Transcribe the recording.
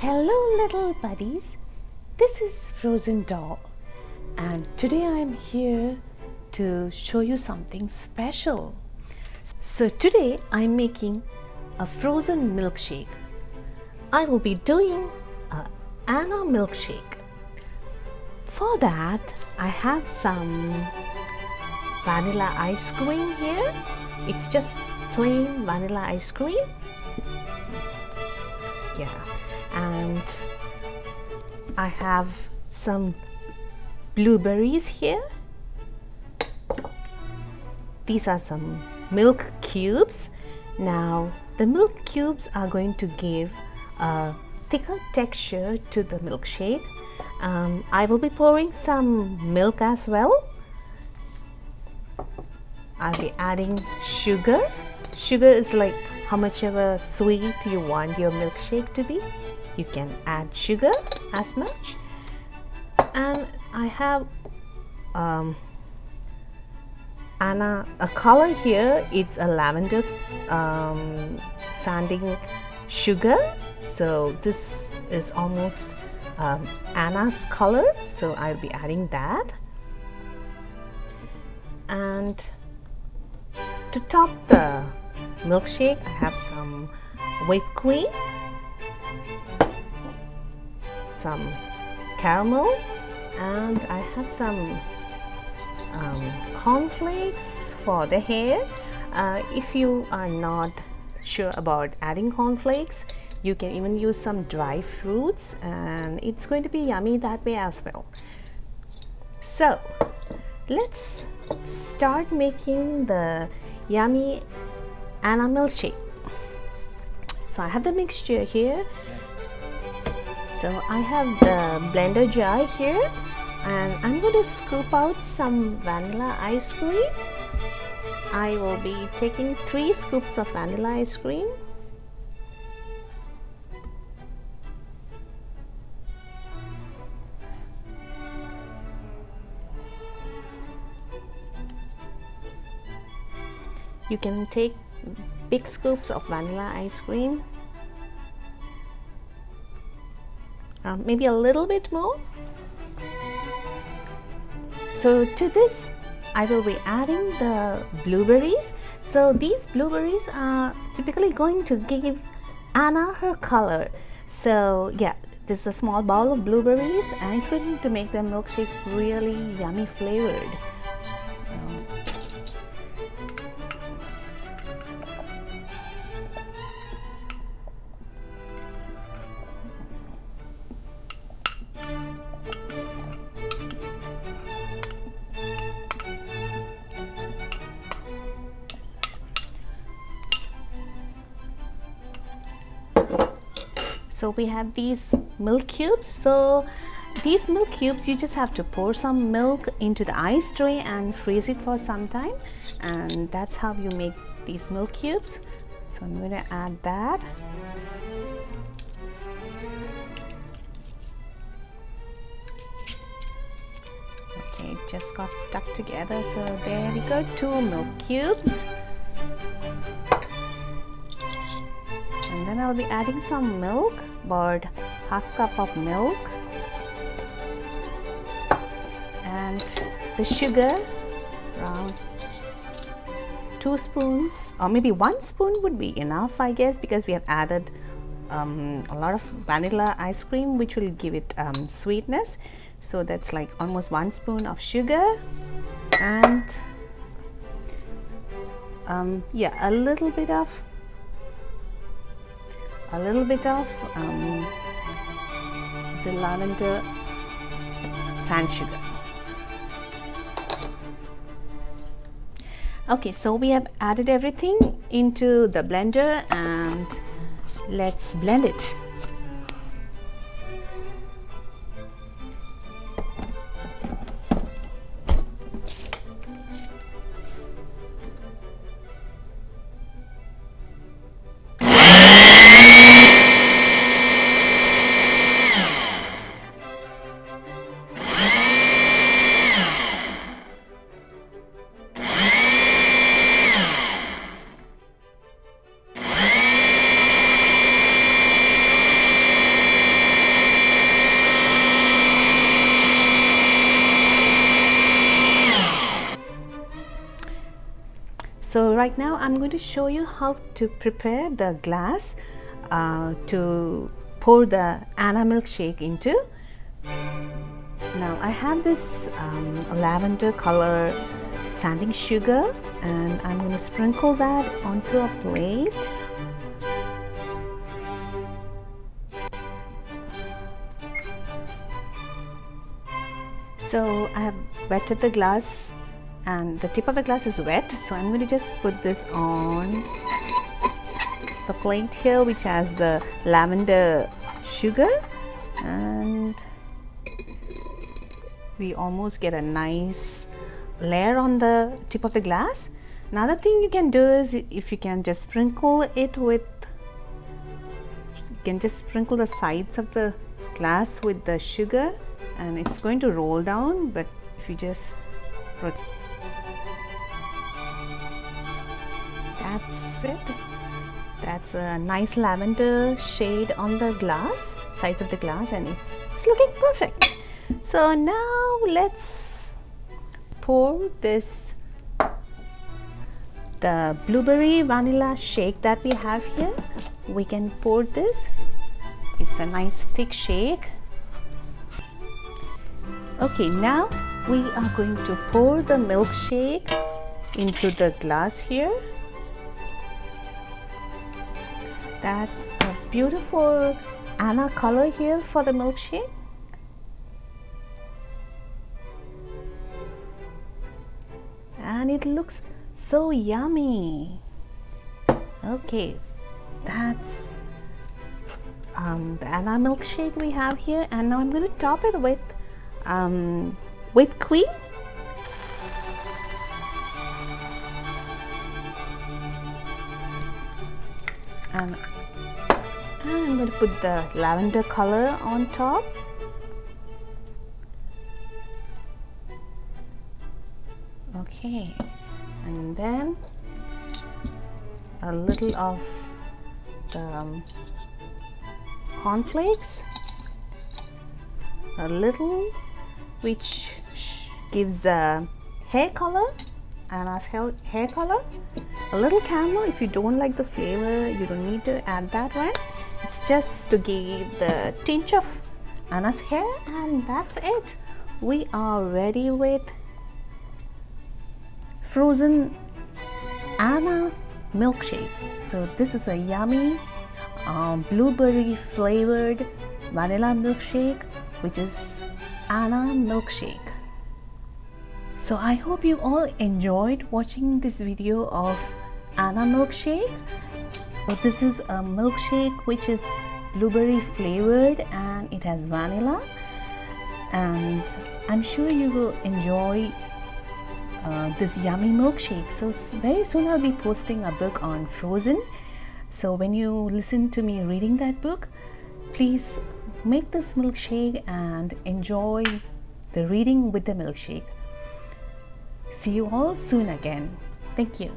Hello little buddies, this is Frozendoll and today I am here to show you something special. So today I am making a frozen milkshake. I will be doing a Anna milkshake. For that I have some vanilla ice cream here. It's just plain vanilla ice cream. Yeah. And I have some blueberries here. These are some milk cubes. Now the milk cubes are going to give a thicker texture to the milkshake. I will be pouring some milk as well. I'll be adding sugar. Sugar is like how much ever sweet you want your milkshake to be. You can add sugar as much. And I have a color here. It's a lavender sanding sugar. So this is almost Anna's color. So I'll be adding that. And to top the milkshake, I have some whipped cream, some caramel, and I have some cornflakes for the hair. If you are not sure about adding cornflakes, you can even use some dry fruits and it's going to be yummy that way as well. So let's start making the yummy Anna milkshake. So I have the mixture here. So I have the blender jar here and I'm going to scoop out some vanilla ice cream. I will be taking 3 scoops of vanilla ice cream. You can take big scoops of vanilla ice cream. Maybe a little bit more. So to this I will be adding the blueberries. So these blueberries are typically going to give Anna her color. So yeah, this is a small bowl of blueberries and it's going to make the milkshake really yummy flavored. So we have these milk cubes. So these milk cubes, you just have to pour some milk into the ice tray and freeze it for some time, and that's how you make these milk cubes. So I'm going to add that. Okay, it just got stuck together. So there we go, 2 milk cubes. And then I'll be adding some milk, about half cup of milk, and the sugar, around 2 spoons, or maybe 1 spoon would be enough, I guess, because we have added a lot of vanilla ice cream, which will give it sweetness. So that's like almost 1 spoon of sugar, and yeah, a little bit of the lavender sand sugar. Okay, so we have added everything into the blender and let's blend it. So right now I'm going to show you how to prepare the glass to pour the Anna milkshake into. Now I have this lavender color sanding sugar, and I'm going to sprinkle that onto a plate. So I have wetted the glass, and the tip of the glass is wet, so I'm going to just put this on the plate here, which has the lavender sugar, and we almost get a nice layer on the tip of the glass. Another thing you can do is, if you can just sprinkle it with, you can just sprinkle the sides of the glass with the sugar, and it's going to roll down. But if you just that's it. That's a nice lavender shade on the glass, sides of the glass, and it's looking perfect. So now let's pour this, the blueberry vanilla shake that we have here. We can pour this. It's a nice thick shake. Okay, now we are going to pour the milkshake into the glass here. That's a beautiful Anna color here for the milkshake. And it looks so yummy. Okay, that's the Anna milkshake we have here, and now I'm going to top it with whipped cream. And I'm going to put the lavender color on top. Okay, and then a little of the cornflakes, a little, which gives the hair color, Anna's hair color. A little caramel. If you don't like the flavor, you don't need to add that one. It's just to give the tinge of Anna's hair, and that's it. We are ready with frozen Anna milkshake. So this is a yummy blueberry flavored vanilla milkshake, which is Anna milkshake. So I hope you all enjoyed watching this video of Anna milkshake. So this is a milkshake which is blueberry flavored, and it has vanilla, and I'm sure you will enjoy this yummy milkshake. So very soon I'll be posting a book on Frozen. So when you listen to me reading that book, please make this milkshake and enjoy the reading with the milkshake. See you all soon again. Thank you.